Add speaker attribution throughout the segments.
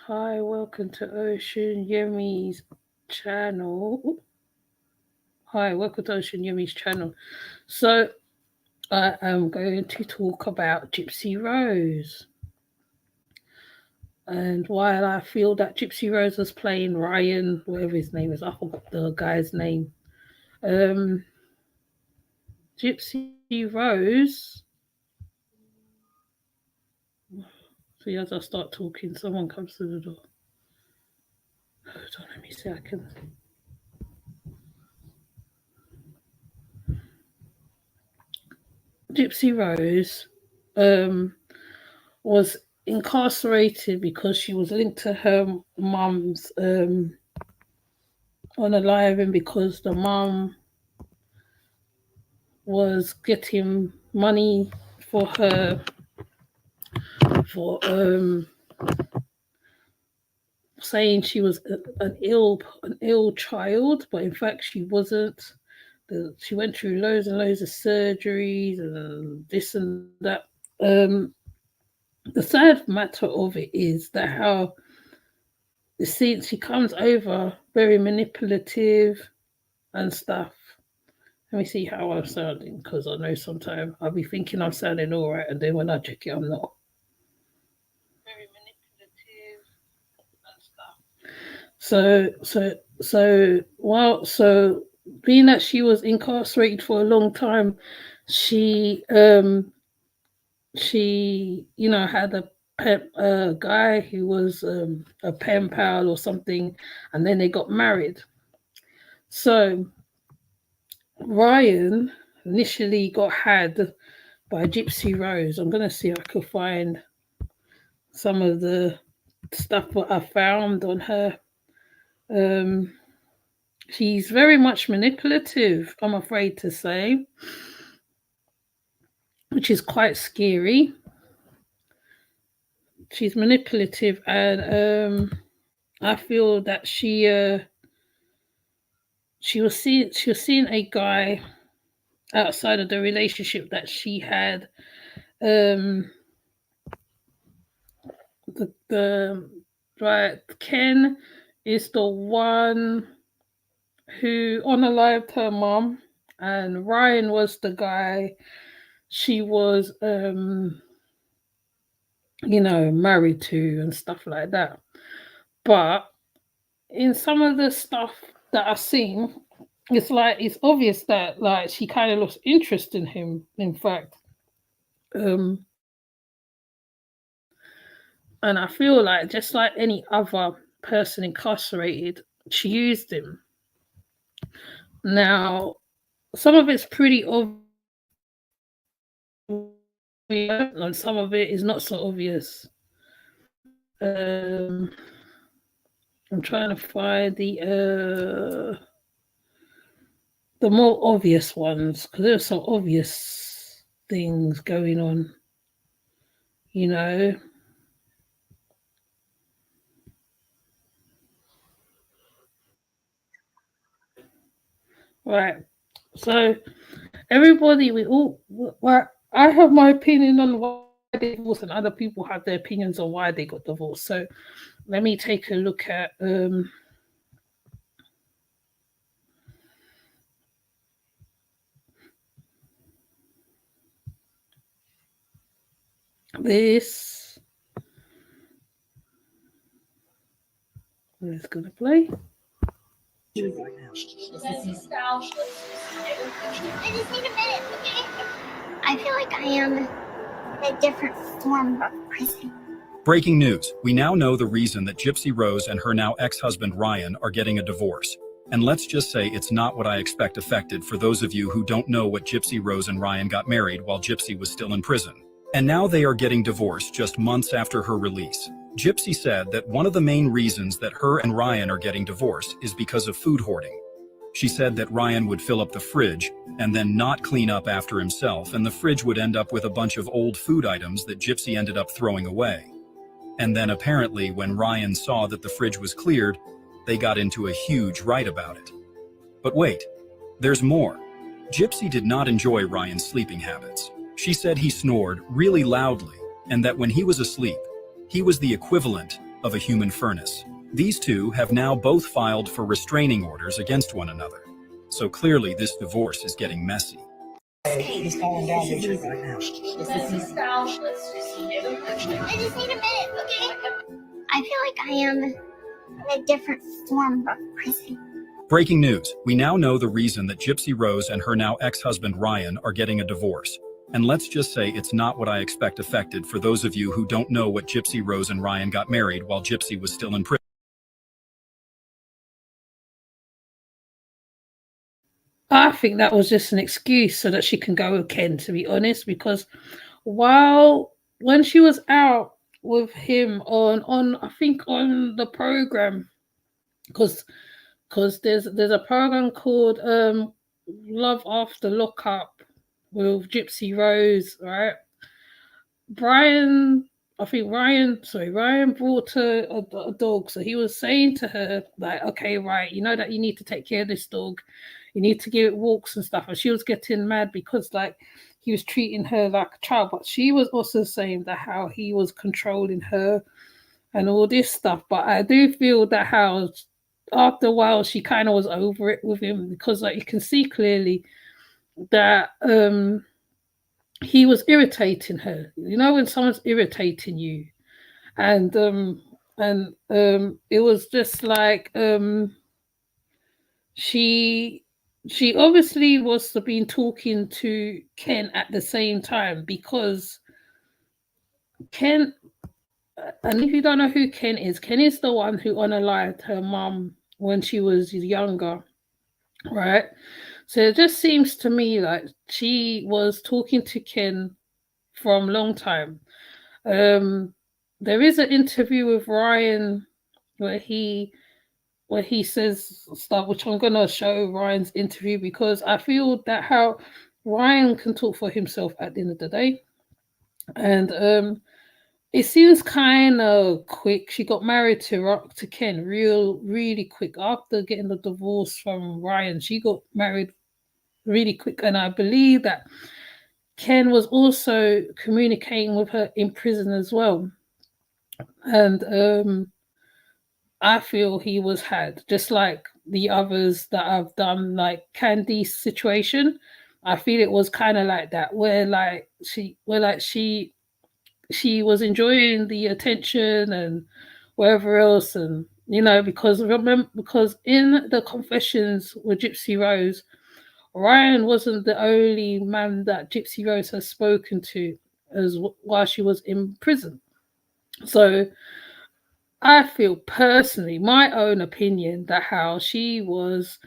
Speaker 1: Hi, welcome to Ocean Yummy's channel. So, I am going to talk about Gypsy Rose. And while I feel that Gypsy Rose was playing Ryann, whatever his name is, I forgot the guy's name. Gypsy Rose. See, as I start talking, someone comes to the door. Hold on, let me see. I can. Gypsy Rose was incarcerated because she was linked to her mum's unaliving, because the mum was getting money for her for saying she was an ill child, but in fact she wasn't. She went through loads and loads of surgeries and this and that. The sad matter of it is that how she comes over very manipulative and stuff. Let me see how I'm sounding, because I know sometimes I'll be thinking I'm sounding all right, and then when I check it, I'm not. Very manipulative and stuff. So being that she was incarcerated for a long time, she had a guy who was a pen pal or something, and then they got married. So Ryann initially got had by Gypsy Rose. I'm going to see if I could find some of the stuff that I found on her. She's very much manipulative, I'm afraid to say, which is quite scary. She's manipulative, and I feel that she was seeing a guy outside of the relationship that she had. Ken is the one who unalived her mom, and Ryann was the guy she was married to and stuff like that. But in some of the stuff that I've seen, it's obvious that she kind of lost interest in him, in fact. And I feel like, just like any other person incarcerated, she used him. Now, some of it's pretty obvious, and some of it is not so obvious. I'm trying to find the more obvious ones, because there's some obvious things going on, Right. So everybody, I have my opinion on why they divorced, and other people have their opinions on why they got divorced. So let me take a look at this. It's gonna play.
Speaker 2: I just need a minute, okay? I feel like I am in a different form of prison.
Speaker 3: Breaking news. We now know the reason that Gypsy Rose and her now ex-husband Ryann are getting a divorce. And let's just say it's not what I expect affected, for those of you who don't know what Gypsy Rose and Ryann got married while Gypsy was still in prison. And now they are getting divorced just months after her release. Gypsy said that one of the main reasons that her and Ryann are getting divorced is because of food hoarding. She said that Ryann would fill up the fridge and then not clean up after himself, and the fridge would end up with a bunch of old food items that Gypsy ended up throwing away. And then apparently when Ryann saw that the fridge was cleared, they got into a huge fight about it. But wait, there's more. Gypsy did not enjoy Ryan's sleeping habits. She said he snored really loudly, and that when he was asleep, he was the equivalent of a human furnace. These two have now both filed for restraining orders against one another. So clearly this divorce is getting messy.
Speaker 4: He's calling down Richard right now.
Speaker 2: I just need a minute, okay? I feel like I am in a different form of prison.
Speaker 3: Breaking news. We now know the reason that Gypsy Rose and her now ex-husband Ryan are getting a divorce. And let's just say it's not what I expect affected for those of you who don't know what Gypsy Rose and Ryan got married while Gypsy was still in prison.
Speaker 1: I think that was just an excuse so that she can go with Ken, to be honest, because when she was out with him on I think on the program, because there's a program called Love After Lockup with Gypsy Rose, right? Ryan brought her a dog, so he was saying to her like, okay, right, you know that you need to take care of this dog, you need to give it walks and stuff, and she was getting mad because like he was treating her like a child, but she was also saying that how he was controlling her and all this stuff. But I do feel that how after a while she kind of was over it with him, because like you can see clearly that he was irritating her. You know when someone's irritating you, and it was just like she obviously was been talking to Ken at the same time, because Ken, and if you don't know who Ken is the one who unalived her mum when she was younger, right? So it just seems to me like she was talking to Ken from a long time. There is an interview with Ryan where he says stuff, which I'm gonna show Ryan's interview, because I feel that how Ryan can talk for himself at the end of the day. And it seems kind of quick. She got married to Ken really quick after getting the divorce from Ryan. She got married really quick, and I believe that Ken was also communicating with her in prison as well. And I feel he was had, just like the others that I've done, like Candy's situation. I feel it was kind of like that, where she was enjoying the attention and wherever else, and because in the confessions with Gypsy Rose, Ryan wasn't the only man that Gypsy Rose has spoken to while she was in prison. So I feel personally, my own opinion, that how she was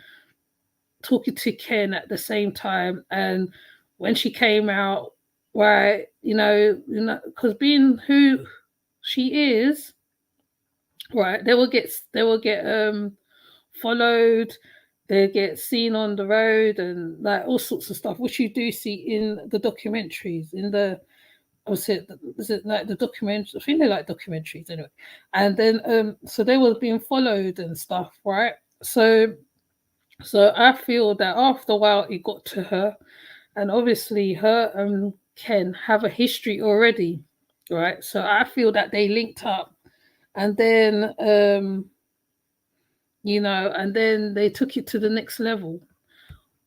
Speaker 1: talking to Ken at the same time, and when she came out, right, because being who she is, right, they will get followed, they get seen on the road and like all sorts of stuff, which you do see in the documentaries, in the is it like the documentaries? I think they like documentaries anyway. And then so they were being followed and stuff, right? So I feel that after a while it got to her, and obviously her and Ken have a history already, right? So I feel that they linked up, and then and then they took it to the next level.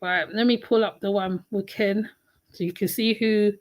Speaker 1: Right, let me pull up the one with Ken so you can see who.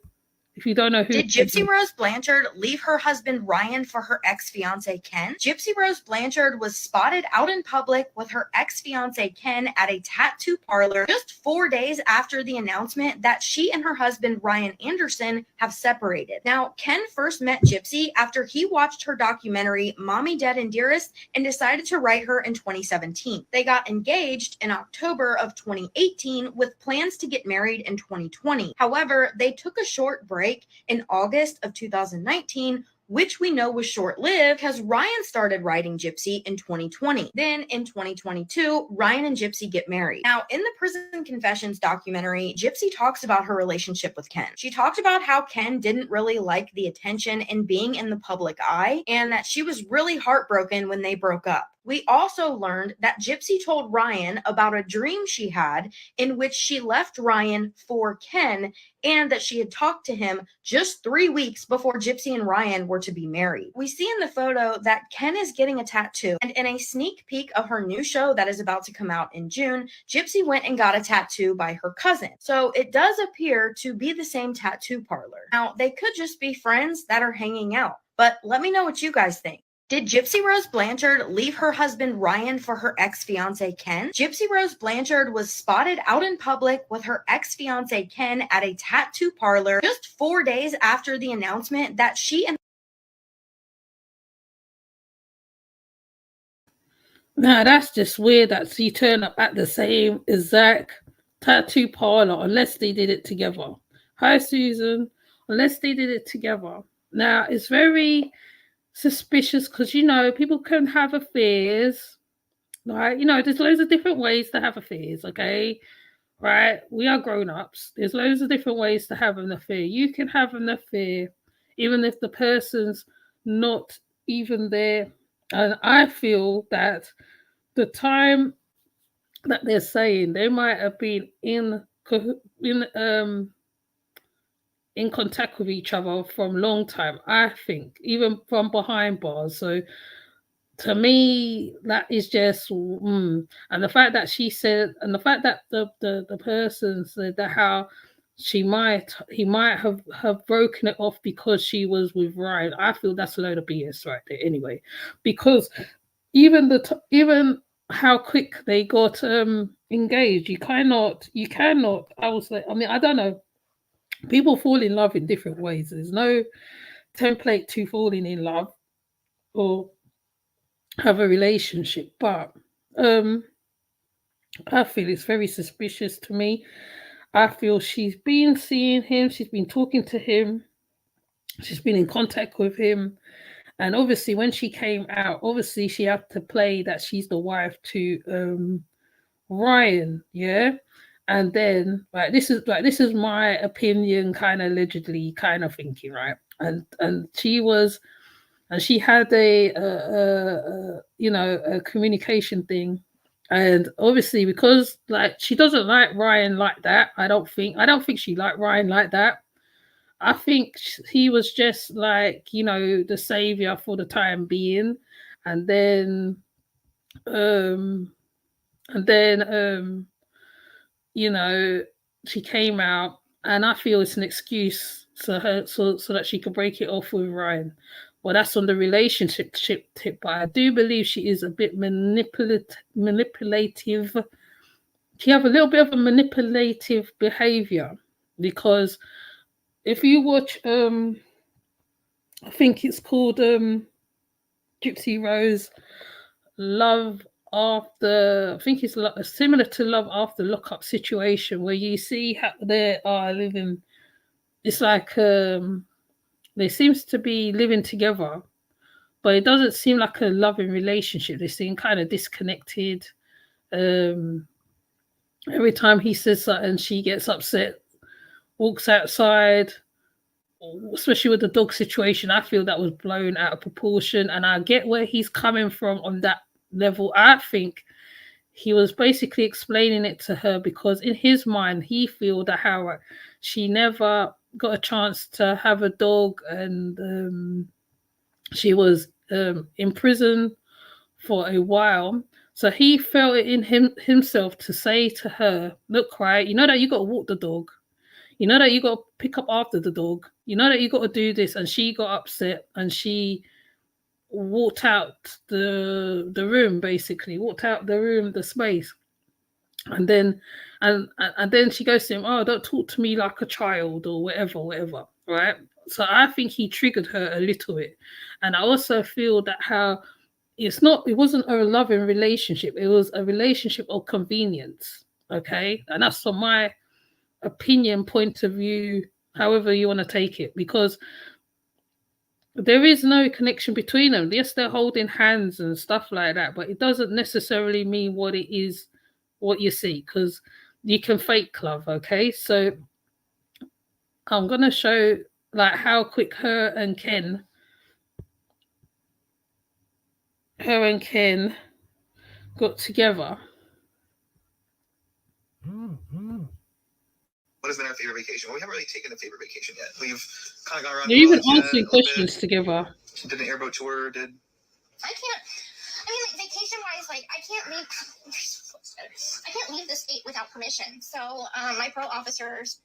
Speaker 1: If you don't know who.
Speaker 4: Did Gypsy Rose Blanchard leave her husband Ryan for her ex-fiance Ken? Gypsy Rose Blanchard was spotted out in public with her ex-fiance Ken at a tattoo parlor just 4 days after the announcement that she and her husband Ryan Anderson have separated. Now, Ken first met Gypsy after he watched her documentary Mommy, Dead and Dearest and decided to write her in 2017. They got engaged in October of 2018 with plans to get married in 2020. However, they took a short break in August of 2019, which we know was short-lived because Ryan started writing Gypsy in 2020. Then in 2022, Ryan and Gypsy get married. Now, in the Prison Confessions documentary, Gypsy talks about her relationship with Ken. She talked about how Ken didn't really like the attention and being in the public eye, and that she was really heartbroken when they broke up. We also learned that Gypsy told Ryann about a dream she had in which she left Ryann for Ken and that she had talked to him just 3 weeks before Gypsy and Ryann were to be married. We see in the photo that Ken is getting a tattoo, and in a sneak peek of her new show that is about to come out in June, Gypsy went and got a tattoo by her cousin. So it does appear to be the same tattoo parlor. Now, they could just be friends that are hanging out, but let me know what you guys think. Did Gypsy Rose Blanchard leave her husband Ryann for her ex-fiance Ken? Gypsy Rose Blanchard was spotted out in public with her ex-fiance Ken at a tattoo parlor just 4 days after the announcement that she and
Speaker 1: Now that's just weird that she turned up at the same exact tattoo parlor unless they did it together. Hi, Susan. Unless they did it together. Now it's very suspicious because people can have affairs, right? There's loads of different ways to have affairs, okay? Right? We are grown-ups. There's loads of different ways to have an affair. You can have an affair even if the person's not even there. And I feel that the time that they're saying they might have been in contact with each other from a long time. I think even from behind bars. So to me, that is just and the fact that she said, and the fact that the person said that how he might have broken it off because she was with Ryan. I feel that's a load of BS right there. Anyway, because even even how quick they got engaged, you cannot. I was like, I mean, I don't know. People fall in love in different ways. There's no template to falling in love or have a relationship, but I feel it's very suspicious to me. I feel she's been seeing him, she's been talking to him, she's been in contact with him, and obviously when she came out, obviously she had to play that she's the wife to Ryan, yeah. And then this is my opinion, kind of allegedly kind of thinking, right? And she had a communication thing, and obviously because she doesn't like Ryan like that. I don't think she liked Ryan like that. I think he was just the savior for the time being, and then and then she came out, and I feel it's an excuse so that she could break it off with Ryan. Well, that's on the relationship tip, but I do believe she is a bit manipulative. She have a little bit of a manipulative behavior, because if you watch, I think it's called Gypsy Rose Love After. I think it's similar to Love After Lockup situation, where you see how they are living. It's like they seems to be living together, but it doesn't seem like a loving relationship. They seem kind of disconnected. Every time he says something, she gets upset, walks outside, especially with the dog situation. I feel that was blown out of proportion, and I get where he's coming from on that level. I think he was basically explaining it to her because in his mind, he feel that how she never got a chance to have a dog, and she was in prison for a while. So he felt it in himself to say to her, look, right, you know that you got to walk the dog. You know that you got to pick up after the dog. You know that you got to do this. And she got upset and she walked out the room, basically, walked out the room, the space. And then she goes to him, oh, don't talk to me like a child or whatever, right? So I think he triggered her a little bit. And I also feel that how it wasn't a loving relationship. It was a relationship of convenience. Okay. And that's from my opinion, point of view, however you want to take it, because there is no connection between them. Yes, they're holding hands and stuff like that, but it doesn't necessarily mean what it is, what you see, because you can fake love. Okay. So I'm going to show how quick her and Ken got together.
Speaker 5: What has been our favorite vacation? Well, we haven't really taken a favorite vacation yet. We've kind of gone around
Speaker 1: They're
Speaker 5: New
Speaker 1: even
Speaker 5: Orleans
Speaker 1: answering
Speaker 5: a little
Speaker 1: questions
Speaker 5: bit.
Speaker 1: together.
Speaker 5: Did an airboat tour.
Speaker 2: I can't. I mean, like vacation wise, like I can't leave. I can't leave the state without permission. So my parole officers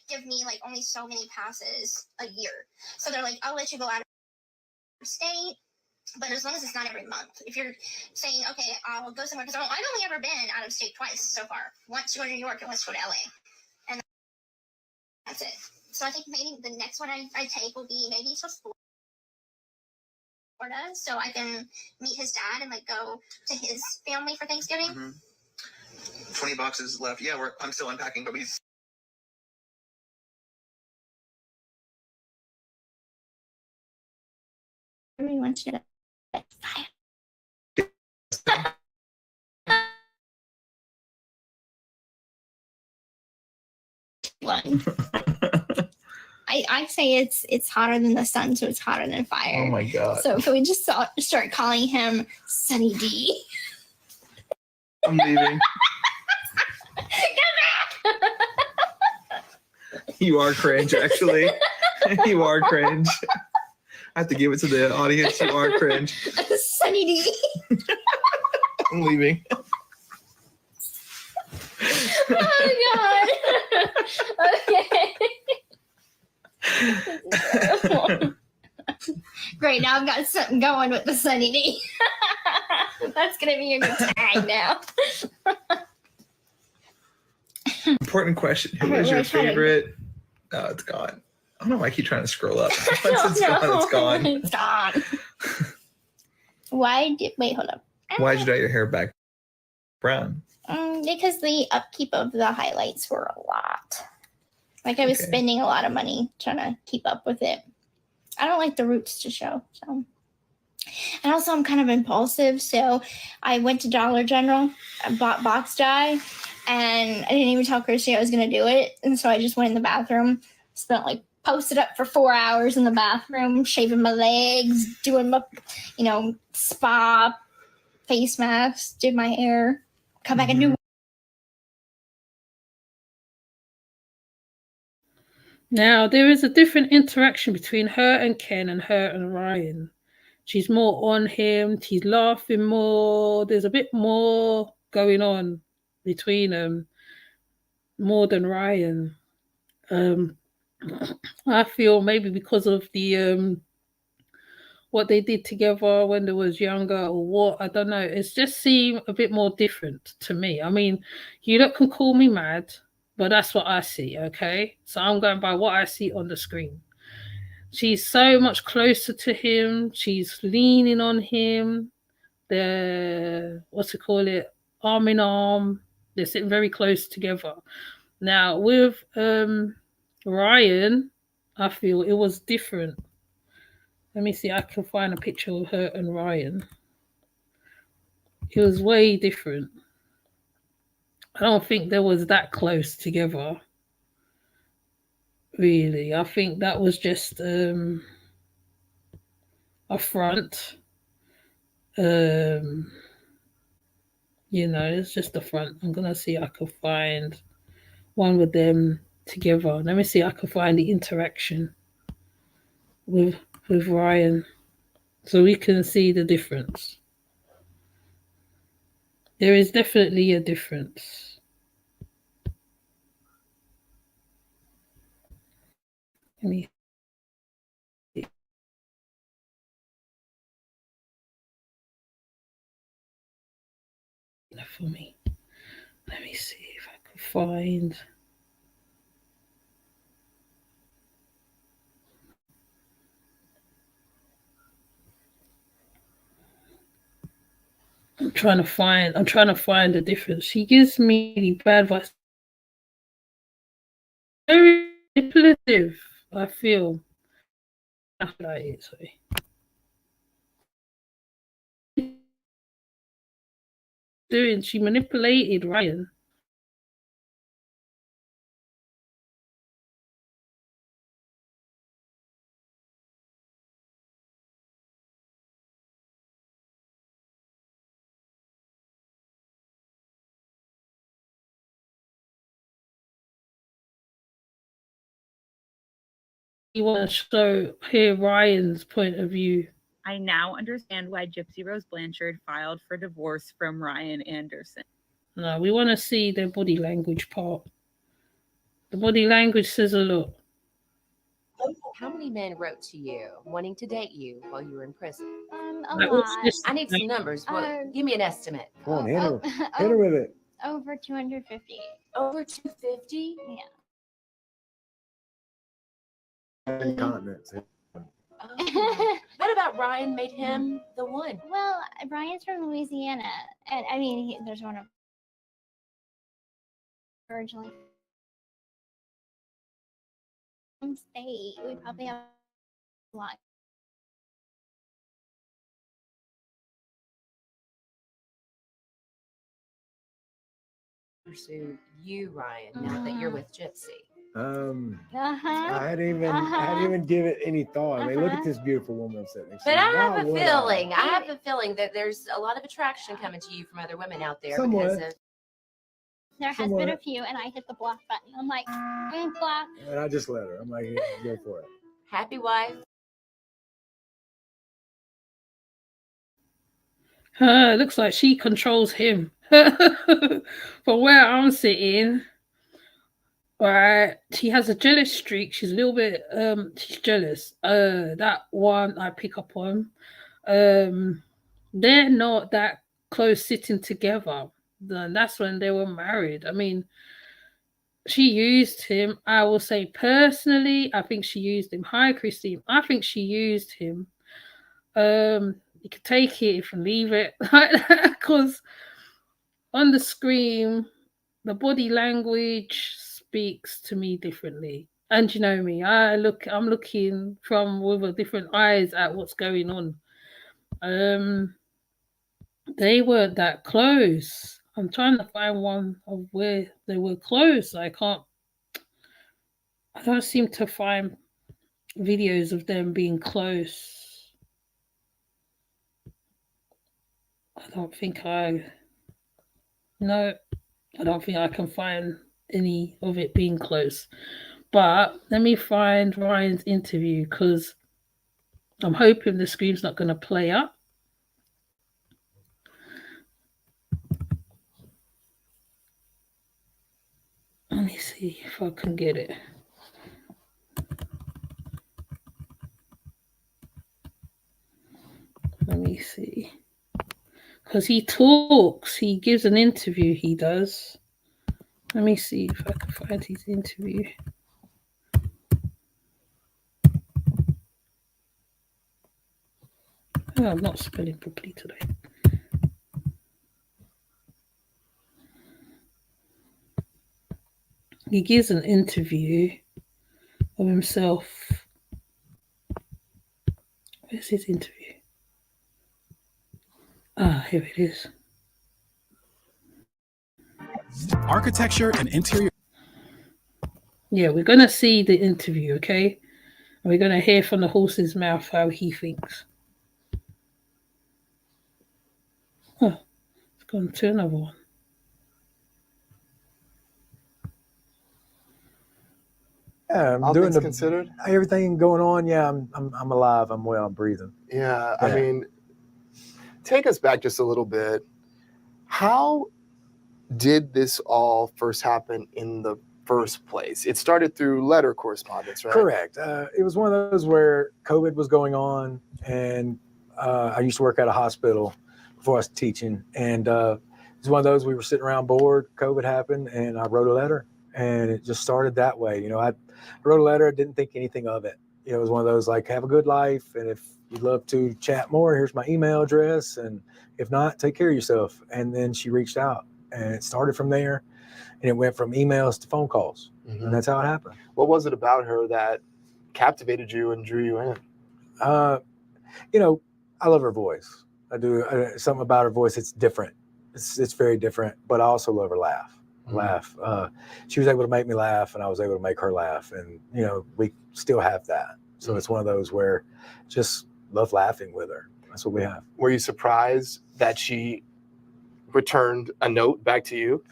Speaker 2: give me like only so many passes a year. So they're like, I'll let you go out of state, but as long as it's not every month. If you're saying, okay, I'll go somewhere, because I've only ever been out of state twice so far. Once to go to New York and once to go to LA, and that's it. So I think maybe the next one I take will be maybe to Florida, so I can meet his dad and like go to his family for Thanksgiving.
Speaker 5: 20 boxes left. Yeah, I'm still unpacking, but we.
Speaker 2: Everyone should. One. I say it's hotter than the sun, so it's hotter than fire.
Speaker 5: Oh my god.
Speaker 2: So if we just start calling him Sunny D.
Speaker 5: I'm leaving. You are cringe, actually. You are cringe. I have to give it to the audience. You are cringe.
Speaker 2: Sunny D.
Speaker 5: I'm leaving.
Speaker 2: Oh god. Okay. Great, now I've got something going with the Sunny D. That's gonna be a good tag now.
Speaker 5: Important question. Who is your favorite? Oh, it's gone. I don't know why I keep trying to scroll up. Once it's gone.
Speaker 2: It's gone. Wait, hold up.
Speaker 5: Why did you dye your hair back brown?
Speaker 2: Because the upkeep of the highlights were a lot. Like I was spending a lot of money trying to keep up with it. I don't like the roots to show. So, and also I'm kind of impulsive, so I went to Dollar General, I bought box dye, and I didn't even tell Christy I was gonna do it. And so I just went in the bathroom, spent like posted up for 4 hours in the bathroom, shaving my legs, doing my, spa, face masks, did my hair, come back and do.
Speaker 1: Now, there is a different interaction between her and Ken and her and Ryann. She's more on him. She's laughing more. There's a bit more going on between them, more than Ryann. I feel maybe because of the what they did together when they was younger or what, I don't know. It's just seemed a bit more different to me. I mean, you lot can call me mad, but that's what I see, okay? So I'm going by what I see on the screen. She's so much closer to him. She's leaning on him. They're, arm in arm. They're sitting very close together. Now, with Ryann, I feel it was different. Let me see. I can find a picture of her and Ryann. It was way different. I don't think they was that close together. Really, I think that was just a front. It's just a front. I'm gonna see if I can find one with them together. Let me see if I can find the interaction with Ryann, so we can see the difference. There is definitely a difference. Let me see. For me, let me see if I can find. I'm trying to find the difference. She gives me bad advice. Very manipulative, I feel. Sorry. She manipulated Ryann. want to hear Ryan's point of view.
Speaker 6: I now understand why Gypsy Rose Blanchard filed for divorce from Ryan Anderson.
Speaker 1: No, we want to see the body language part. The body language says a lot.
Speaker 7: How many men wrote to you wanting to date you while you were in prison?
Speaker 2: A
Speaker 1: Like, what's
Speaker 2: lot.
Speaker 1: this?
Speaker 7: I need some numbers. Give me an estimate.
Speaker 8: Come on, hit her with it.
Speaker 2: Over 250.
Speaker 7: Over 250?
Speaker 2: Yeah.
Speaker 8: Incontinence.
Speaker 7: Oh. What about Ryan made him the one?
Speaker 2: Well, Ryan's from Louisiana, and I mean, there's one of originally from state. We probably have a lot.
Speaker 7: Pursue you, Ryan, now that you're with Gypsy.
Speaker 8: I hadn't even give it any thought. I mean, look at this beautiful woman sitting next to
Speaker 7: But
Speaker 8: me.
Speaker 7: I have
Speaker 8: Why
Speaker 7: a
Speaker 8: would
Speaker 7: feeling, I have a feeling that there's a lot of attraction coming to you from other women out there
Speaker 8: Somewhat.
Speaker 7: because of
Speaker 2: There has been a few, and I hit the block button. I'm like, block.
Speaker 8: And I just let her. I'm like, yeah, go for it.
Speaker 7: happy wife.
Speaker 1: It looks like she controls him. From where I'm sitting, right, she has a jealous streak. She's a little bit she's jealous. That one I pick up on. They're not that close sitting together. Then that's when they were married. I mean, she used him. I will say personally, I think she used him. Hi, Christine. I think she used him. You can take it, you can leave it, because on the screen, the body language speaks to me differently. And you know me, I'm looking from with a different eyes at what's going on. They weren't that close. I'm trying to find one of where they were close. I don't seem to find videos of them being close. I don't think I can find any of it being close. But let me find Ryan's interview because I'm hoping the screen's not going to play up. Let me see if I can get it. Let me see. Because he talks, he gives an interview, he does. Let me see if I can find his interview. Oh, I'm not spelling properly today. He gives an interview of himself. Where's his interview? Ah, here it is.
Speaker 3: Architecture and interior.
Speaker 1: Yeah, we're going to see the interview, okay? And we're going to hear from the horse's mouth how he thinks. Oh, it's gone to another one.
Speaker 8: Yeah, I'm
Speaker 9: All
Speaker 8: doing
Speaker 9: things
Speaker 8: the
Speaker 9: considered.
Speaker 8: everything going on. Yeah, I'm alive. I'm well. I'm breathing.
Speaker 9: Yeah,
Speaker 8: Yeah.
Speaker 9: I mean, take us back just a little bit. How did this all first happen in the first place? It started through letter correspondence, right?
Speaker 8: Correct. It was one of those where COVID was going on, and I used to work at a hospital before I was teaching, and it was one of those we were sitting around bored. COVID happened, and I wrote a letter, and it just started that way. You know, I wrote a letter. I didn't think anything of it. You know, it was one of those like, have a good life, and if you'd love to chat more, here's my email address, and if not, take care of yourself. And then she reached out, and it started from there, and it went from emails to phone calls, and that's how it happened.
Speaker 9: What was it about her that captivated you and drew you in?
Speaker 8: You know, I love her voice. I do. Something about her voice, it's different. It's very different, but I also love her laugh. She was able to make me laugh, and I was able to make her laugh, and you know, we still have that. So it's one of those where just love laughing with her. That's what we have.
Speaker 9: Were you surprised that she returned a note back to you?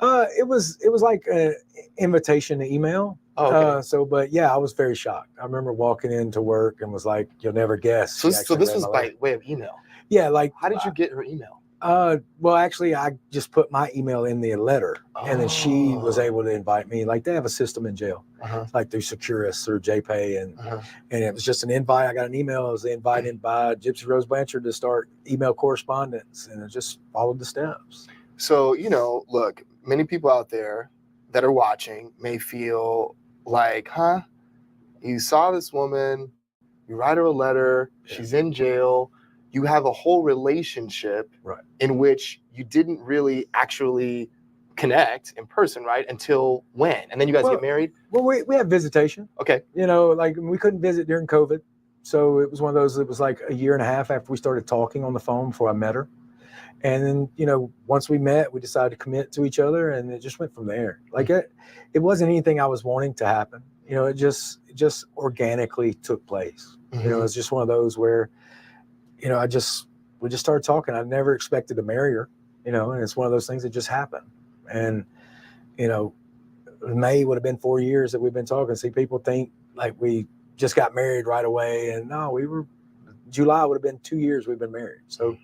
Speaker 8: It was like an invitation to email,
Speaker 9: Oh, okay.
Speaker 8: But yeah, I was very shocked. I remember walking into work and was like, "You'll never guess."
Speaker 9: So
Speaker 8: she actually
Speaker 9: this
Speaker 8: read
Speaker 9: was
Speaker 8: my
Speaker 9: by
Speaker 8: letter.
Speaker 9: way of email.
Speaker 8: Yeah, like
Speaker 9: How did you get her email?
Speaker 8: well, actually, I just put my email in the letter, and then she was
Speaker 9: Oh.
Speaker 8: able to invite me. Like they have a system in jail, like through Securus or JPay, and it was just an invite. I got an email. I was invited by Gypsy Rose Blanchard to start email correspondence, and I just followed the steps.
Speaker 9: So, you know, look, many people out there that are watching may feel like, huh? You saw this woman, you write her a letter, she's in jail, you have a whole relationship in which you didn't really actually connect in person, right? Until when? And then you guys get married?
Speaker 8: Well, we have visitation.
Speaker 9: Okay.
Speaker 8: You know, like we couldn't visit during COVID. So it was one of those, it was like a year and a half after we started talking on the phone before I met her. And then, you know, once we met, we decided to commit to each other, and it just went from there. Like it wasn't anything I was wanting to happen. You know, it just organically took place. You know, it's just one of those where, you know, we just started talking. I never expected to marry her, you know, and it's one of those things that just happened. And, you know, May would have been 4 years that we've been talking. See, people think like we just got married right away, and no, July would have been 2 years we've been married. So,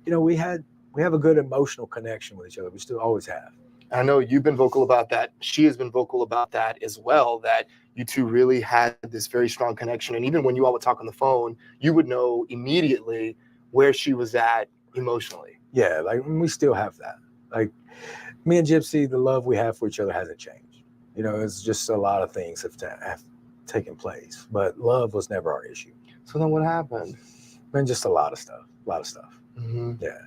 Speaker 8: you know, we have a good emotional connection with each other. We still always have.
Speaker 9: I know you've been vocal about that. She has been vocal about that as well, that you two really had this very strong connection. And even when you all would talk on the phone, you would know immediately where she was at emotionally.
Speaker 8: Yeah, like we still have that. Like me and Gypsy, the love we have for each other hasn't changed. You know, it's just a lot of things have taken place, but love was never our issue.
Speaker 9: So then what happened?
Speaker 8: And just a lot of stuff. Yeah,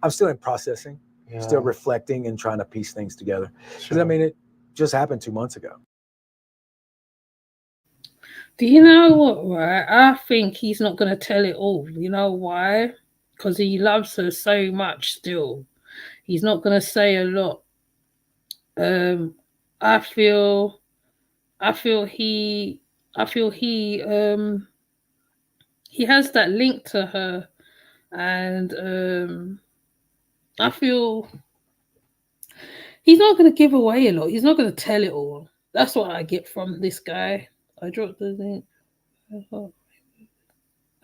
Speaker 8: I'm still in processing. Still reflecting and trying to piece things together. Because I mean, it just happened 2 months ago.
Speaker 1: Do you know what, right? I think he's not going to tell it all. You know why? Because he loves her so much still. He's not going to say a lot. I feel he has that link to her, and I feel he's not going to give away a lot. He's not going to tell it all. That's what I get from this guy. I dropped the link.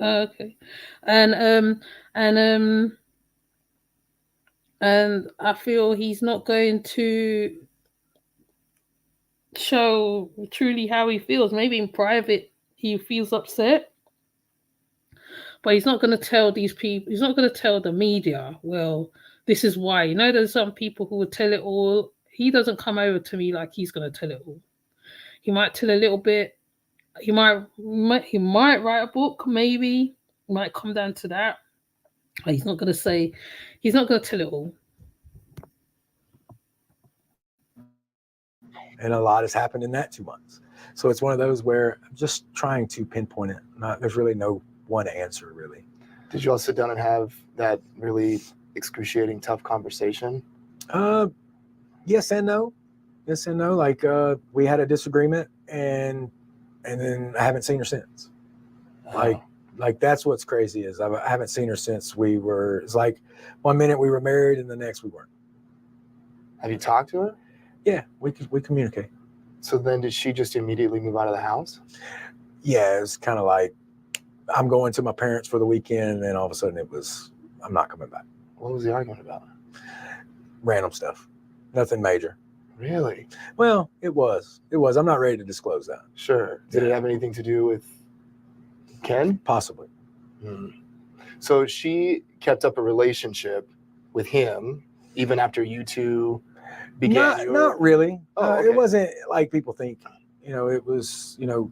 Speaker 1: Okay, and I feel he's not going to show truly how he feels. Maybe in private he feels upset, but he's not going to tell these people. He's not going to tell the media. Well, this is why. You know, there's some people who would tell it all. He doesn't come over to me like he's going to tell it all. He might tell a little bit. He might write a book. Maybe it might come down to that. But he's not going to say. He's not going to tell it all.
Speaker 8: And a lot has happened in that 2 months. So it's one of those where I'm just trying to pinpoint it. There's really no one answer, really.
Speaker 9: Did you all sit down and have that really excruciating, tough conversation?
Speaker 8: Yes and no. Yes and no. Like we had a disagreement, and then I haven't seen her since. Like that's what's crazy is I haven't seen her since we were. It's like 1 minute we were married, and the next we weren't.
Speaker 9: Have you talked to her?
Speaker 8: Yeah, we communicate.
Speaker 9: So then did she just immediately move out of the house?
Speaker 8: Yeah, it was kind of like I'm going to my parents for the weekend, and then all of a sudden it was, I'm not coming back.
Speaker 9: What was the argument about?
Speaker 8: Random stuff. Nothing major.
Speaker 9: Really?
Speaker 8: Well, it was. I'm not ready to disclose that.
Speaker 9: Sure. Did it have anything to do with Ken?
Speaker 8: Possibly.
Speaker 9: So she kept up a relationship with him even after you two began?
Speaker 8: Not really.
Speaker 9: Okay.
Speaker 8: It wasn't like people think. You know, it was, you know,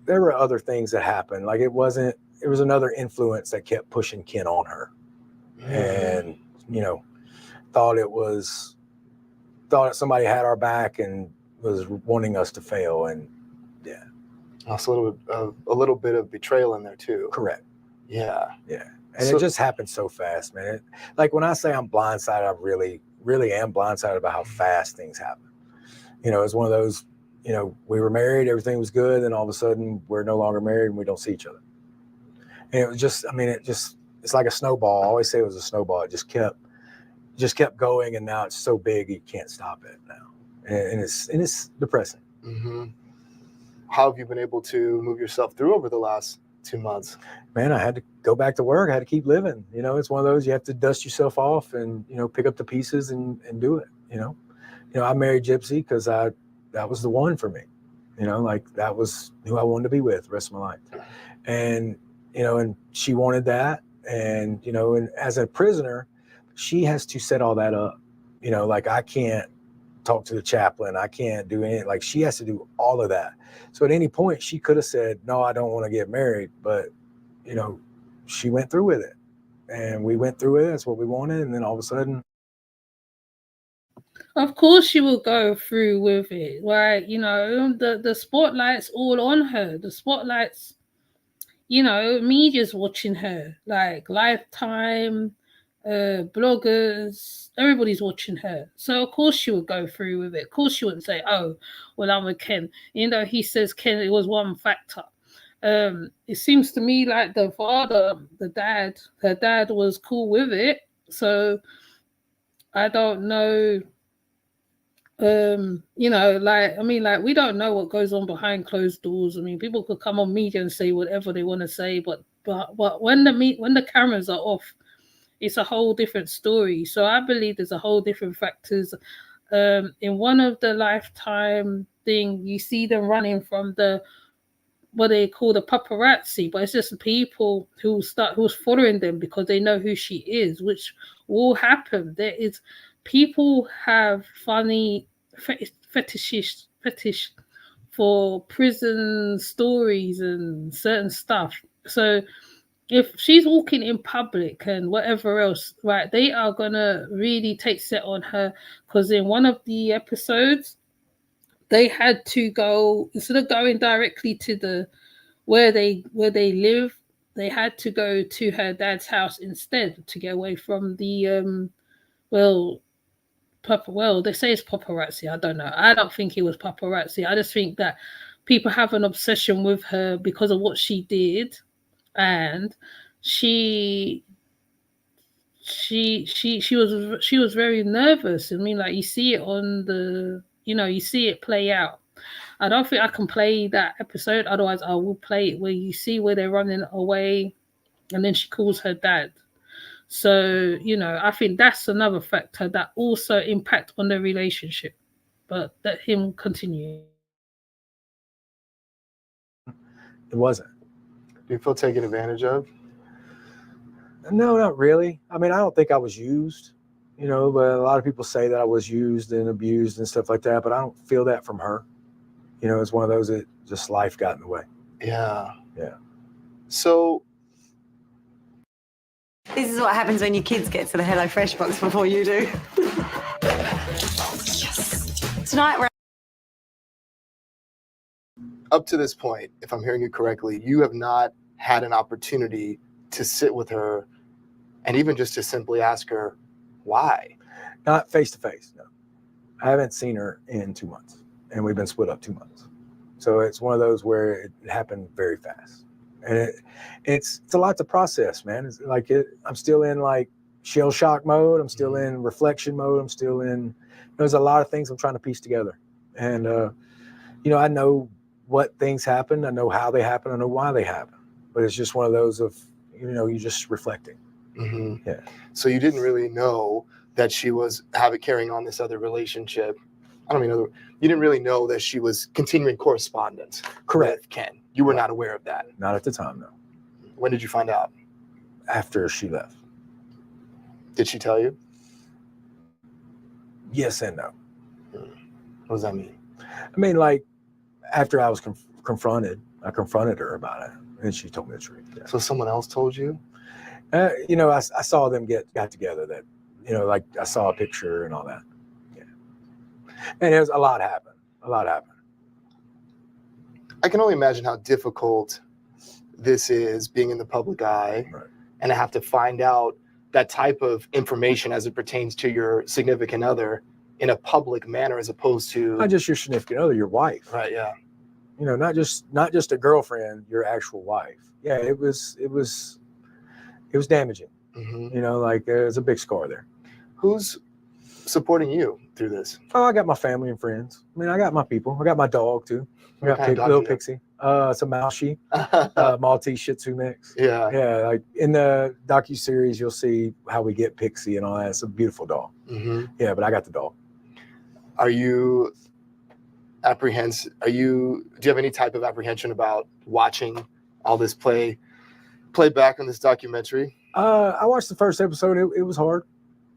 Speaker 8: there were other things that happened. Like it was another influence that kept pushing Ken on her. And, you know, thought somebody had our back and was wanting us to fail. And yeah.
Speaker 9: Also a little bit of betrayal in there too.
Speaker 8: Correct.
Speaker 9: Yeah.
Speaker 8: Yeah. And it just happened so fast, man. Like when I say I'm blindsided, I really, really am blindsided about how fast things happen. You know, it's one of those, you know, we were married, everything was good, and all of a sudden we're no longer married and we don't see each other. And it was just, I mean, it's like a snowball. I always say it was a snowball. It just kept going, and now it's so big you can't stop it now. and it's depressing.
Speaker 9: Mm-hmm. How have you been able to move yourself through over the last 2 months?
Speaker 8: Man, I had to go back to work. I had to keep living. It's one of those, you have to dust yourself off and, pick up the pieces and do it. I married Gypsy because that was the one for me. That was who I wanted to be with the rest of my life. And, and she wanted that. And, and as a prisoner, she has to set all that up. I can't talk to the chaplain. I can't do anything. She has to do all of that. So at any point she could have said, no, I don't want to get married. But, she went through with it and we went through it. That's what we wanted. And then all of a sudden.
Speaker 1: Of course she will go through with it. The spotlight's all on her. The spotlight's, media's watching her, Lifetime, bloggers, everybody's watching her. So of course she would go through with it. Of course she wouldn't say, oh, well, I'm with Ken. He says Ken, it was one factor. It seems to me like the father, her dad was cool with it. So I don't know. We don't know what goes on behind closed doors. People could come on media and say whatever they want to say, but when the cameras are off, it's a whole different story. So I believe there's a whole different factors. In one of the Lifetime thing, you see them running from what they call the paparazzi, but it's just people who's following them because they know who she is, which will happen. People have funny fetish for prison stories and certain stuff. So if she's walking in public and whatever else, right, they are gonna really take set on her, because in one of the episodes they had to go, instead of going directly to where they live, they had to go to her dad's house instead to get away from the they say it's paparazzi. I don't know. I don't think it was paparazzi. I just think that people have an obsession with her because of what she did, and she was very nervous. You see it on you see it play out. I don't think I can play that episode. Otherwise, I will play it where you see where they're running away, and then she calls her dad. So, I think that's another factor that also impact on the relationship. But let him continue.
Speaker 8: It wasn't.
Speaker 9: Do you feel taken advantage of?
Speaker 8: No, not really. I don't think I was used, but a lot of people say that I was used and abused and stuff like that, but I don't feel that from her. It's one of those that just life got in the way.
Speaker 9: Yeah.
Speaker 8: Yeah.
Speaker 9: So
Speaker 10: this is what happens when your kids get to the HelloFresh box before you do. Tonight we're
Speaker 9: up to this point, if I'm hearing you correctly, you have not had an opportunity to sit with her and even just to simply ask her why.
Speaker 8: Not face to face, no. I haven't seen her in 2 months, and we've been split up 2 months. So it's one of those where it happened very fast. And it's a lot to process, man. It's I'm still in shell shock mode. I'm still in reflection mode. I'm still in, there's a lot of things I'm trying to piece together. And, I know what things happen. I know how they happen. I know why they happen. But it's just one of those of, you're just reflecting.
Speaker 9: Mm-hmm.
Speaker 8: Yeah.
Speaker 9: So you didn't really know that she was carrying on this other relationship. You didn't really know that she was continuing correspondence.
Speaker 8: Correct.
Speaker 9: With Ken. You were not aware of that.
Speaker 8: Not at the time, no.
Speaker 9: When did you find out?
Speaker 8: After she left.
Speaker 9: Did she tell you?
Speaker 8: Yes and no.
Speaker 9: What does that mean?
Speaker 8: After I was confronted, I confronted her about it, and she told me the truth. Yeah.
Speaker 9: So someone else told you?
Speaker 8: I saw them got together. That I saw a picture and all that. Yeah. And a lot happened.
Speaker 9: I can only imagine how difficult this is, being in the public eye,
Speaker 8: right,
Speaker 9: and to have to find out that type of information as it pertains to your significant other in a public manner, as opposed to
Speaker 8: not just your significant other, your wife.
Speaker 9: Right. Yeah.
Speaker 8: Not just a girlfriend, your actual wife. Yeah, it was damaging.
Speaker 9: Mm-hmm.
Speaker 8: There's a big scar there.
Speaker 9: Who's supporting you through this?
Speaker 8: Oh, I got my family and friends. I mean, I got my people. I got my dog too. I
Speaker 9: What
Speaker 8: got
Speaker 9: kind of dog
Speaker 8: little
Speaker 9: do you have?
Speaker 8: Pixie. It's a Malshi, Maltese Shih Tzu mix.
Speaker 9: Yeah.
Speaker 8: Yeah, like in the docu-series, you'll see how we get Pixie and all that. It's a beautiful dog.
Speaker 9: Mm-hmm.
Speaker 8: Yeah, but I got the dog.
Speaker 9: Are you apprehensive? Do you have any type of apprehension about watching all this play back on this documentary?
Speaker 8: I watched the first episode. It was hard.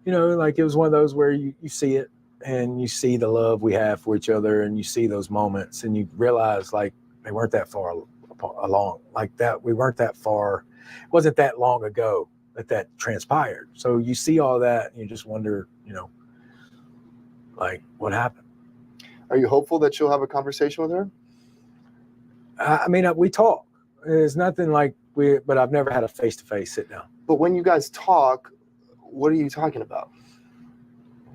Speaker 8: You know, like it was one of those where you see it and you see the love we have for each other and you see those moments and you realize like they weren't that far along, like that. We weren't that far. It wasn't that long ago that transpired. So you see all that and you just wonder, you know, like what happened.
Speaker 9: Are you hopeful that you'll have a conversation with her?
Speaker 8: I mean, we talk. It's nothing like but I've never had a face-to-face sit down.
Speaker 9: But when you guys talk, what are you talking about?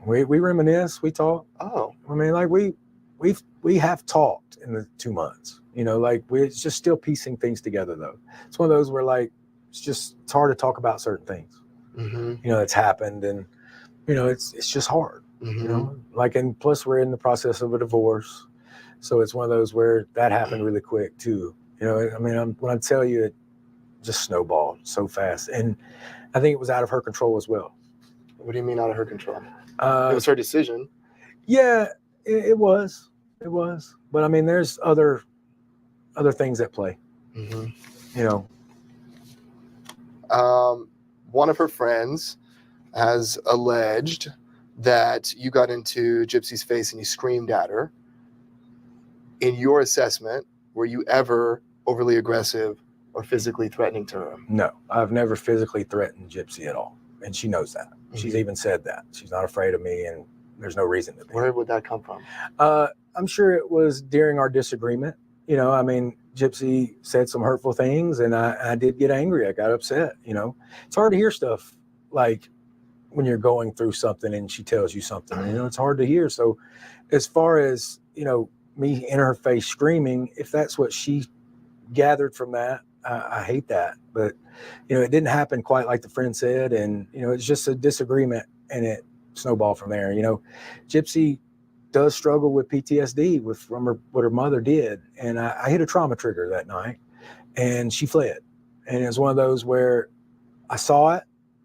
Speaker 8: We reminisce, we talk.
Speaker 9: Oh,
Speaker 8: I mean, like we have talked in the 2 months, you know, like we're just still piecing things together though. It's one of those where like, it's hard to talk about certain things,
Speaker 9: mm-hmm.
Speaker 8: you know, that's happened. And, you know, it's just hard,
Speaker 9: Mm-hmm.
Speaker 8: you know, like, and plus we're in the process of a divorce. So it's one of those where that happened really quick too. You know, I mean, when I tell you it just snowballed so fast. And I think it was out of her control as well.
Speaker 9: What do you mean out of her control? It was her decision.
Speaker 8: Yeah, it was. It was. But I mean, there's other things at play.
Speaker 9: Mm-hmm.
Speaker 8: You
Speaker 9: know. One of her friends has alleged that you got into Gypsy's face and you screamed at her. In your assessment, were you ever overly aggressive or physically threatening to her?
Speaker 8: No, I've never physically threatened Gypsy at all. And she knows that. Mm-hmm. She's even said that. She's not afraid of me and there's no reason to be.
Speaker 9: Where would that come from?
Speaker 8: I'm sure it was during our disagreement. You know, I mean, Gypsy said some hurtful things and I did get angry. I got upset, you know. It's hard to hear stuff like when you're going through something and she tells you something, you know, it's hard to hear. So as far as, you know, me in her face screaming, if that's what she gathered from that, I hate that. But, you know, it didn't happen quite like the friend said. And, you know, it's just a disagreement and it snowballed from there. You know, Gypsy does struggle with PTSD from what her mother did. And I hit a trauma trigger that night and she fled. And it was one of those where I saw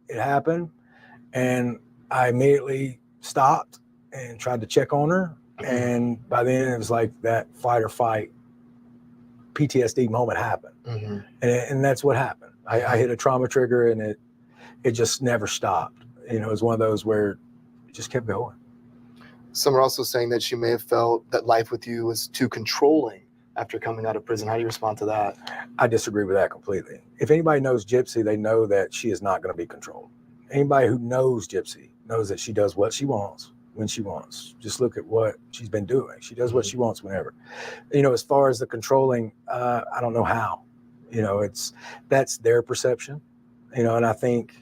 Speaker 8: it happened, and I immediately stopped and tried to check on her. And by then it was like that fight or fight PTSD moment happened. Mm-hmm. And that's what happened. I hit a trauma trigger and it just never stopped. You know, it was one of those where it just kept going.
Speaker 9: Some are also saying that she may have felt that life with you was too controlling after coming out of prison. How do you respond to that?
Speaker 8: I disagree with that completely. If anybody knows Gypsy, they know that she is not going to be controlled. Anybody who knows Gypsy knows that she does what she wants when she wants. Just look at what she's been doing. She does what she wants whenever. You know, as far as the controlling, I don't know how. You know, that's their perception. You know, and I think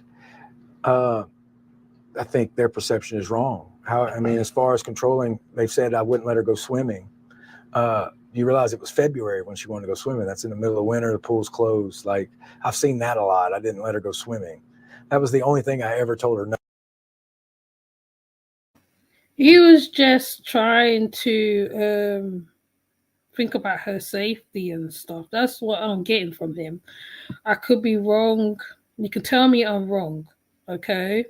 Speaker 8: their perception is wrong. I mean, as far as controlling, they've said I wouldn't let her go swimming. You realize it was February when she wanted to go swimming. That's in the middle of winter. The pool's closed. Like, I've seen that a lot. I didn't let her go swimming. That was the only thing I ever told her no.
Speaker 1: He was just trying to think about her safety and stuff. That's what I'm getting from him. I could be wrong. You can tell me I'm wrong. Okay,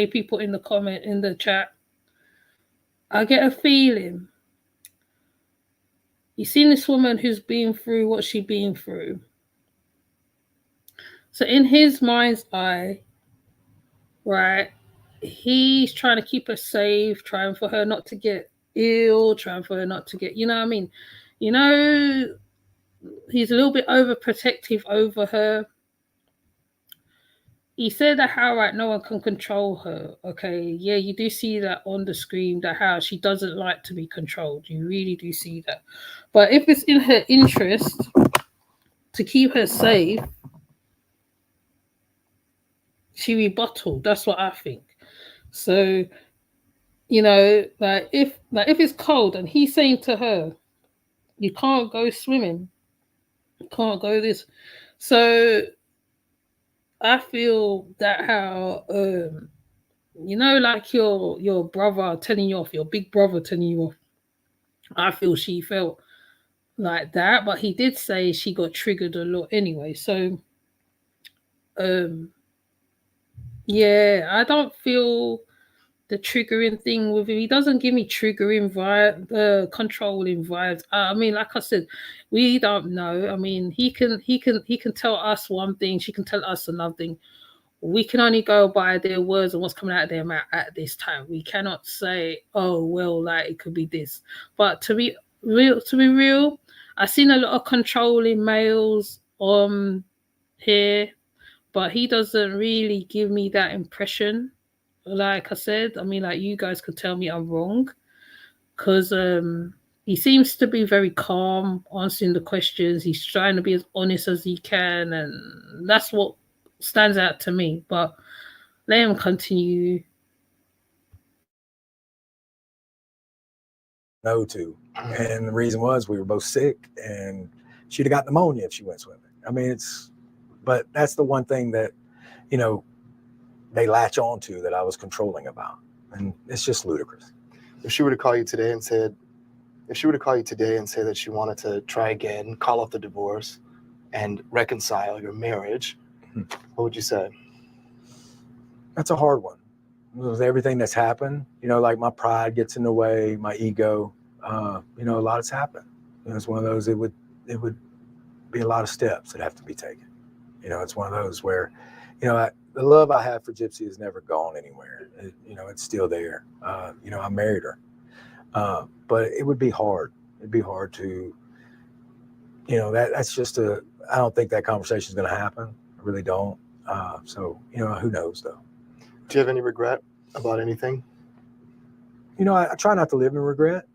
Speaker 1: people in the chat. I get a feeling. You've seen this woman who's been through what she's been through. So in his mind's eye, right, he's trying to keep her safe, trying for her not to get ill, trying for her not to get, you know what I mean? You know, he's a little bit overprotective over her. He said that how, right, no one can control her. Okay, yeah, you do see that on the screen, that how she doesn't like to be controlled. You really do see that. But if it's in her interest to keep her safe, she rebutted. That's what I think. So, you know, like if it's cold and he's saying to her, you can't go swimming, you can't go this. So I feel that how you know, like your brother telling you off, your big brother telling you off. I feel she felt like that, but he did say she got triggered a lot anyway. So, yeah, I don't feel the triggering thing with him. He doesn't give me triggering vibe, controlling vibes. I mean, like I said, we don't know. I mean, he can tell us one thing, she can tell us another thing. We can only go by their words and what's coming out of their mouth at this time. We cannot say, oh well, like it could be this. But to be real, I've seen a lot of controlling males here, but he doesn't really give me that impression. Like I said, I mean, like you guys could tell me I'm wrong, because he seems to be very calm, answering the questions. He's trying to be as honest as he can, and that's what stands out to me. But let him continue.
Speaker 8: No to. And the reason was we were both sick and she'd have got pneumonia if she went swimming. I mean, but that's the one thing that, you know, they latch on to that I was controlling about. And it's just ludicrous.
Speaker 9: If she were to call you today and say that she wanted to try again, call off the divorce and reconcile your marriage, what would you say?
Speaker 8: That's a hard one. With everything that's happened, you know, like my pride gets in the way, my ego, you know, a lot has happened. You know, it's one of those, it would be a lot of steps that have to be taken. You know, it's one of those where, you know, the love I have for Gypsy has never gone anywhere. You know, it's still there. You know, I married her. But it would be hard. It'd be hard to, you know, that's just I don't think that conversation is going to happen. I really don't. So, you know, who knows though.
Speaker 9: Do you have any regret about anything?
Speaker 8: You know, I try not to live in regret.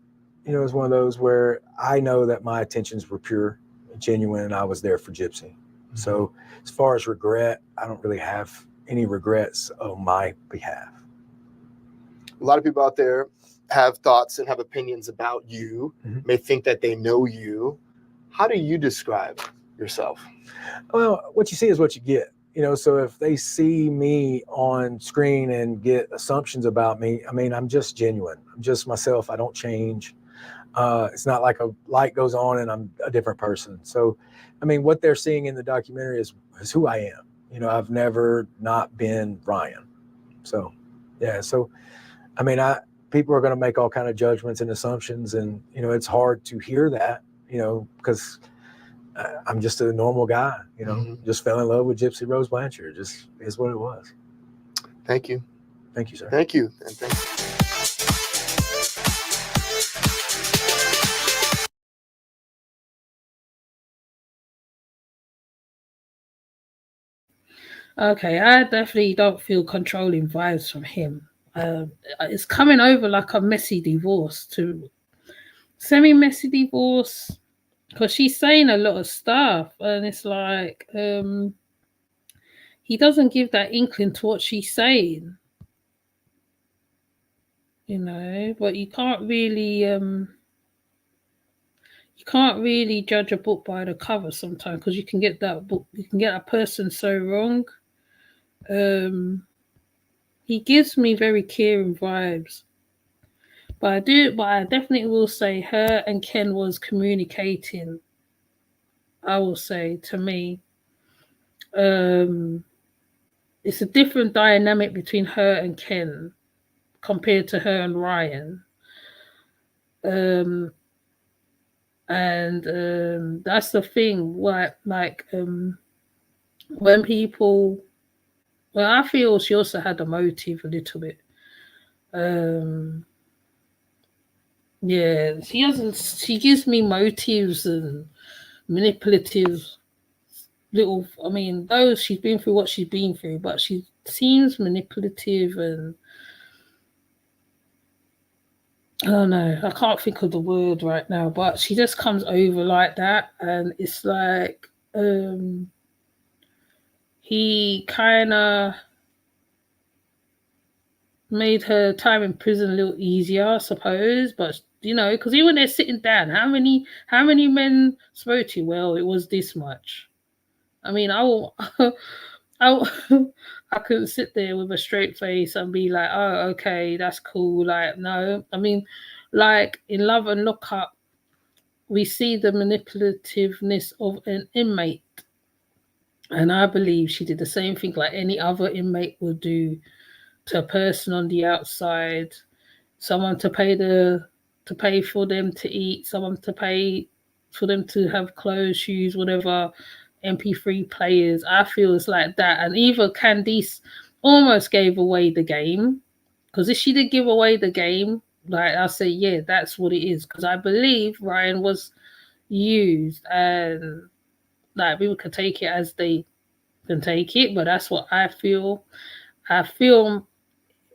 Speaker 8: You know, it's one of those where I know that my intentions were pure, genuine, and I was there for Gypsy. Mm-hmm. So as far as regret, I don't really have any regrets on my behalf.
Speaker 9: A lot of people out there have thoughts and have opinions about you, may think that they know you. How do you describe yourself?
Speaker 8: Well, what you see is what you get. You know, so if they see me on screen and get assumptions about me, I mean, I'm just genuine. I'm just myself. I don't change. It's not like a light goes on and I'm a different person. So, I mean, what they're seeing in the documentary is who I am. You know, I've never not been Ryann. So, yeah. So, I mean, people are going to make all kind of judgments and assumptions, and you know, it's hard to hear that. You know, because I'm just a normal guy, you know, just fell in love with Gypsy Rose Blanchard. Just is what it was.
Speaker 9: Thank you.
Speaker 8: Thank you, sir.
Speaker 9: Thank you. And thank you.
Speaker 1: Okay, I definitely don't feel controlling vibes from him. It's coming over like a messy divorce, to semi-messy divorce, because she's saying a lot of stuff, and it's like he doesn't give that inkling to what she's saying, you know. But you can't really judge a book by the cover sometimes, because you can get that person so wrong. He gives me very caring vibes, but I definitely will say her and Ken was communicating. I will say, to me, it's a different dynamic between her and Ken compared to her and Ryann. And that's the thing. When people, well, I feel she also had a motive a little bit. Yeah, she doesn't. She gives me motives and manipulative little. I mean, though she's been through what she's been through, but she seems manipulative, and I don't know. I can't think of the word right now, but she just comes over like that, and it's like he kind of made her time in prison a little easier, I suppose. But you know, because even they're sitting down, how many men spoke to you? Well, it was this much. I mean, I I couldn't sit there with a straight face and be like, oh, okay, that's cool. Like, no, I mean, like in Love and Lockup, we see the manipulativeness of an inmate. And I believe she did the same thing like any other inmate would do to a person on the outside, someone to pay for them to eat, someone to pay for them to have clothes, shoes, whatever, MP3 players. I feel it's like that. And even Candice almost gave away the game, because if she did give away the game, like I'll say, yeah, that's what it is. Because I believe Ryann was used, and like people can take it as they can take it, but that's what I feel. I feel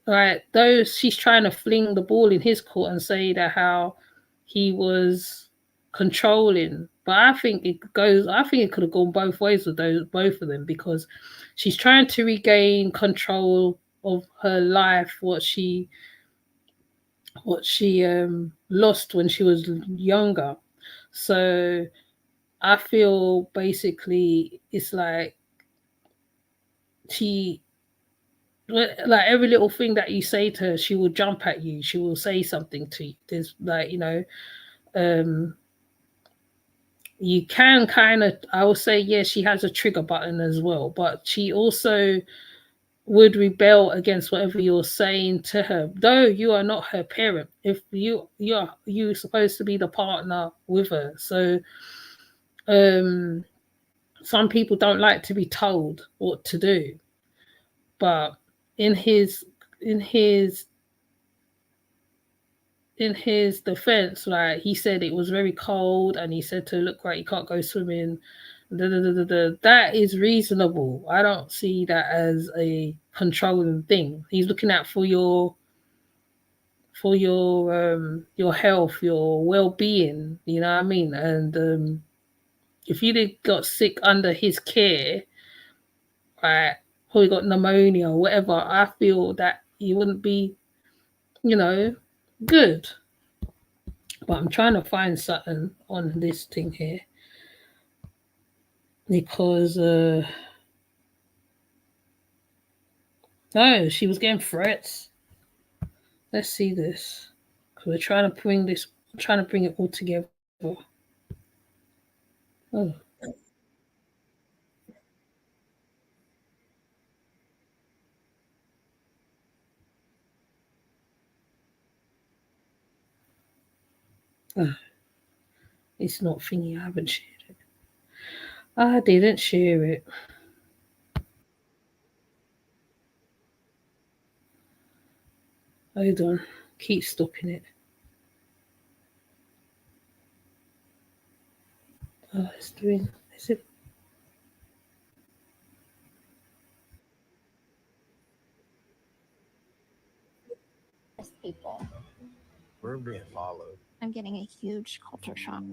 Speaker 1: like those she's trying to fling the ball in his court and say that how he was controlling. But I think it could have gone both ways with both of them, because she's trying to regain control of her life, what she lost when she was younger. So I feel basically it's like she, like every little thing that you say to her, she will jump at you. She will say something to you. There's like, you can kind of, I will say, yeah, she has a trigger button as well, but she also would rebel against whatever you're saying to her, though you are not her parent. If you're supposed to be the partner with her. So some people don't like to be told what to do, but in his defense, like he said it was very cold, and he said to look, right, you can't go swimming. That is reasonable. I don't see that as a controlling thing. He's looking out for your health, your well-being, you know what I mean? And if you'd got sick under his care, right, probably got pneumonia or whatever, I feel that you wouldn't be, good. But I'm trying to find something on this thing here, because no, she was getting threats. Let's see this, because we're trying to bring it all together. Oh. It's not thingy. I haven't shared it. I didn't share it. Hold on. Keep stopping it. Oh, it's doing. Is it?
Speaker 2: People.
Speaker 8: We're being followed.
Speaker 2: I'm getting a huge culture shock.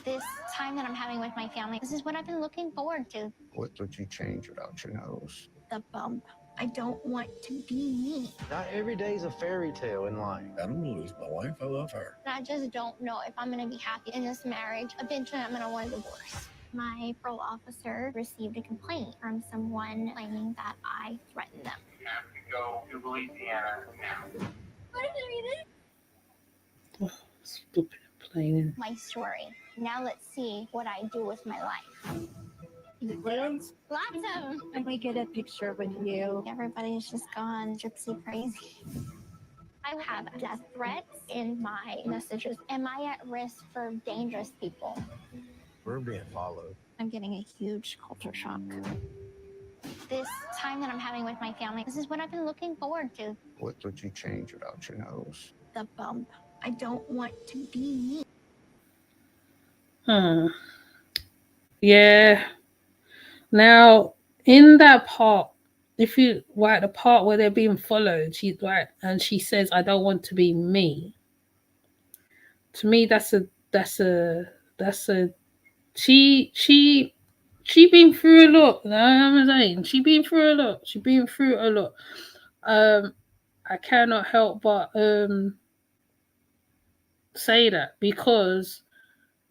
Speaker 2: This time that I'm having with my family, this is what I've been looking forward to.
Speaker 11: What would you change without your nose?
Speaker 2: The bump. I don't want to be me.
Speaker 8: Not every day's a fairy tale in life.
Speaker 11: I don't want to lose my wife. I love her.
Speaker 2: I just don't know if I'm going to be happy in this marriage. Eventually, I'm going to want a divorce. My parole officer received a complaint from someone claiming that I threatened them.
Speaker 12: You have to go to Louisiana now.
Speaker 2: What did I do?
Speaker 1: Oh, stupid plane.
Speaker 2: My story. Now let's see what I do with my life.
Speaker 10: Friends?
Speaker 2: Lots of them.
Speaker 10: Can we get a picture with you?
Speaker 2: Everybody's just gone gypsy crazy. I have death threats in my messages. Am I at risk for dangerous people?
Speaker 8: We're being followed.
Speaker 2: I'm getting a huge culture shock. This time that I'm having with my family, this is what I've been looking forward to.
Speaker 11: What would you change without your nose?
Speaker 2: The bump. I don't want to be
Speaker 1: me. Yeah. Now, in that part, if you the part where they're being followed, she's right, and she says, "I don't want to be me." To me, that's a she been through a lot. You know what I'm saying? She been through a lot. I cannot help but say that, because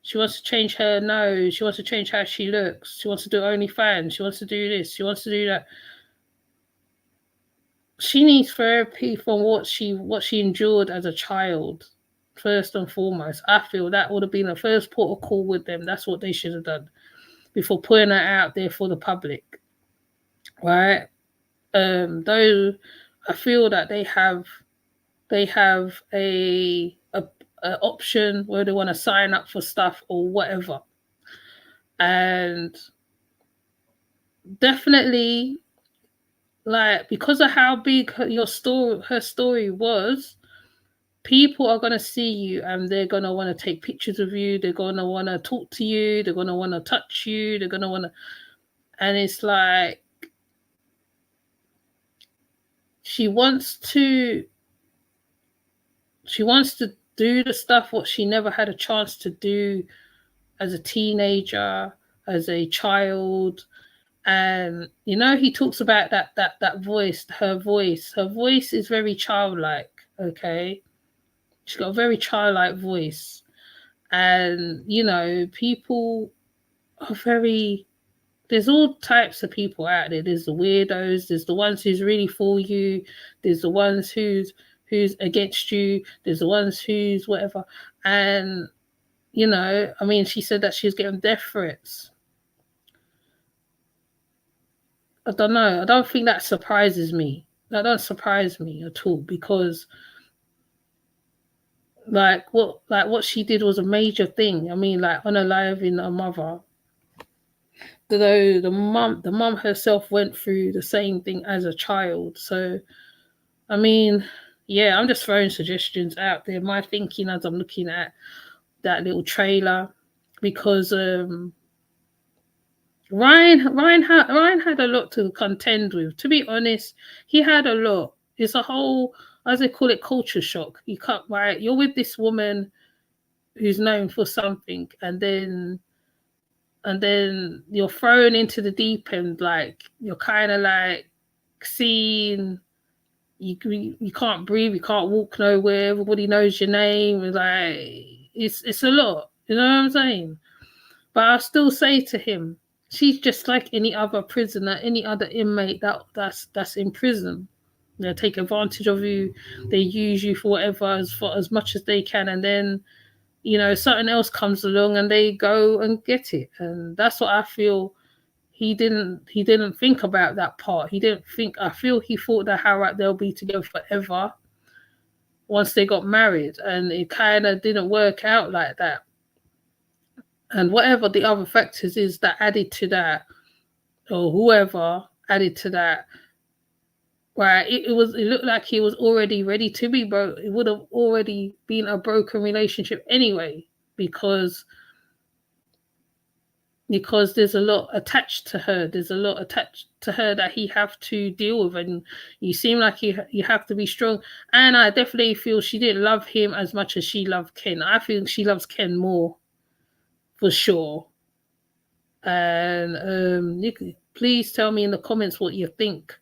Speaker 1: She wants to change her nose. She wants to change how she looks. She wants to do OnlyFans. She wants to do this. She wants to do that. She needs therapy from what she endured as a child, first and foremost. I feel that would have been the first port of call with them. That's what they should have done before putting her out there for the public, right? Though I feel that they have a option where they want to sign up for stuff or whatever, and definitely, like, because of how big her story was, people are going to see you and they're going to want to take pictures of you. They're going to want to talk to you. They're going to want to touch you. They're going to want to, and it's like she wants to do the stuff what she never had a chance to do as a teenager, as a child. And you know, he talks about that voice, her voice is very childlike. Okay, she's got a very childlike voice, and you know, people are very, there's all types of people out there. There's the weirdos, there's the ones who's really for you, there's the ones who's against you, there's the ones who's whatever. And you know, I mean, she said that she was getting death threats. I don't know. I don't think that surprises me. That don't surprise me at all, because like what she did was a major thing. I mean, like unaliving her mother. Though the mum herself went through the same thing as a child. So I mean, yeah, I'm just throwing suggestions out there. My thinking as I'm looking at that little trailer, because Ryan had a lot to contend with. To be honest, he had a lot. It's a whole, as they call it, culture shock. You can't, right? You're with this woman who's known for something, and then you're thrown into the deep end. Like, you're kind of like seeing, you can't breathe, you can't walk nowhere. Everybody knows your name. It's a lot. You know what I'm saying? But I'll still say to him, she's just like any other prisoner, any other inmate that's in prison. They take advantage of you. They use you for whatever, for as much as they can, and then, you know, something else comes along and they go and get it. And that's what I feel. He didn't think about that part. I feel he thought that how right they'll be together forever once they got married, and it kind of didn't work out like that. And whatever the other factors is that added to that, or whoever added to that, right? It looked like he was already ready to be broke. It would have already been a broken relationship anyway, because there's a lot attached to her. There's a lot attached to her that he have to deal with, and you seem like you have to be strong. And I definitely feel she didn't love him as much as she loved Ken. I feel she loves Ken more, for sure. And you can please tell me in the comments what you think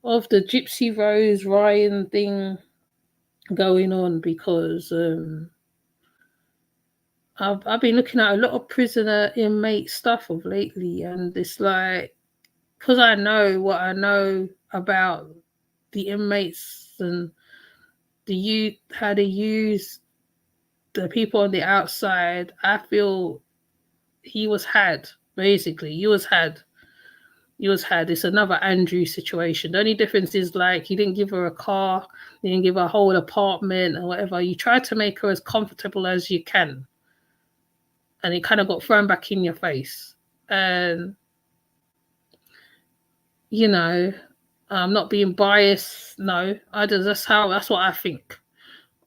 Speaker 1: of the Gypsy Rose Ryann thing going on, because I've been looking at a lot of prisoner inmate stuff of lately, and it's like, because I know what I know about the inmates and the youth, how they use the people on the outside, I feel he was had, basically. He was had. It's another Andrew situation. The only difference is, like, he didn't give her a car, he didn't give her a whole apartment or whatever. You try to make her as comfortable as you can, and it kind of got thrown back in your face. And you know, I'm not being biased. No, that's what I think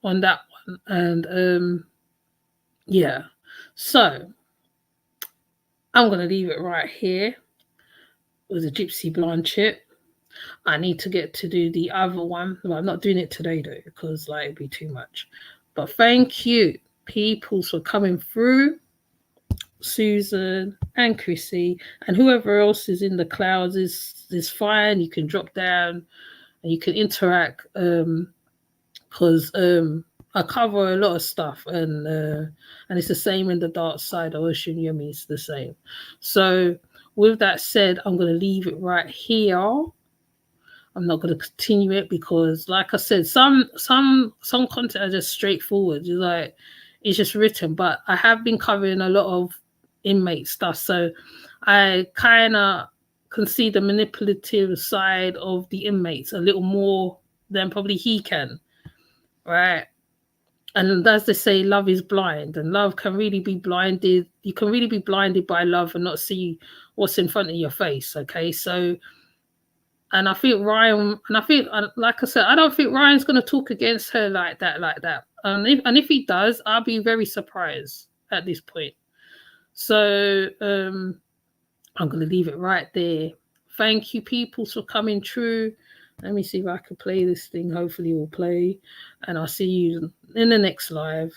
Speaker 1: on that one. And yeah, so I'm gonna leave it right here with the Gypsy Blanchett. I need to get to do the other one. Well, I'm not doing it today though, because like it'd be too much. But thank you, peoples, for coming through. Susan and Chrissy and whoever else is in the clouds is fine. You can drop down and you can interact, because I cover a lot of stuff, and it's the same in the dark side. I assume Yumi is the same. So with that said, I'm going to leave it right here. I'm not going to continue it because, like I said, some content are just straightforward. It's just written. But I have been covering a lot of inmate stuff, so I kind of can see the manipulative side of the inmates a little more than probably he can, right? And as they say, love is blind, and love can really be blinded. You can really be blinded by love and not see what's in front of your face. Okay, so. And I think Ryann, like I said, I don't think Ryan's going to talk against her like that. And if he does, I'll be very surprised at this point. So I'm going to leave it right there. Thank you, people, for coming through. Let me see if I can play this thing. Hopefully it will play. And I'll see you in the next live.